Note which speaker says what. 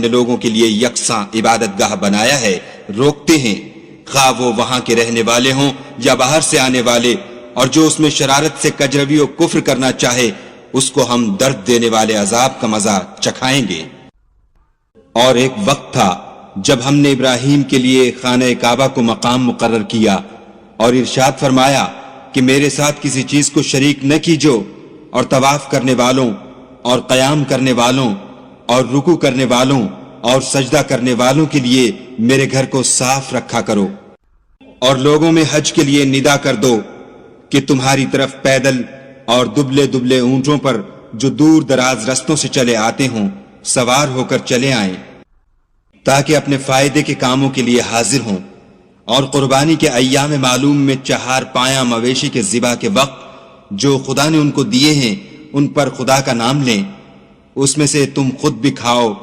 Speaker 1: نے لوگوں کے لیے یکساں عبادت گاہ بنایا ہے روکتے ہیں، خواہ وہ وہاں کے رہنے والے ہوں یا باہر سے آنے والے، اور جو اس میں شرارت سے کجروی و کفر کرنا چاہے اس کو ہم درد دینے والے عذاب کا مزہ چکھائیں گے۔ اور ایک وقت تھا جب ہم نے ابراہیم کے لیے خانہ کعبہ کو مقام مقرر کیا اور ارشاد فرمایا کہ میرے ساتھ کسی چیز کو شریک نہ کیجو، اور طواف کرنے والوں اور قیام کرنے والوں اور رکوع کرنے والوں اور سجدہ کرنے والوں کے لیے میرے گھر کو صاف رکھا کرو، اور لوگوں میں حج کے لیے ندا کر دو کہ تمہاری طرف پیدل اور دبلے دبلے اونٹوں پر جو دور دراز رستوں سے چلے آتے ہوں سوار ہو کر چلے آئیں، تاکہ اپنے فائدے کے کاموں کے لیے حاضر ہوں، اور قربانی کے ایام معلوم میں 4 پایہ مویشی کے ذبح کے وقت جو خدا نے ان کو دیے ہیں ان پر خدا کا نام لیں، اس میں سے تم خود بھی کھاؤ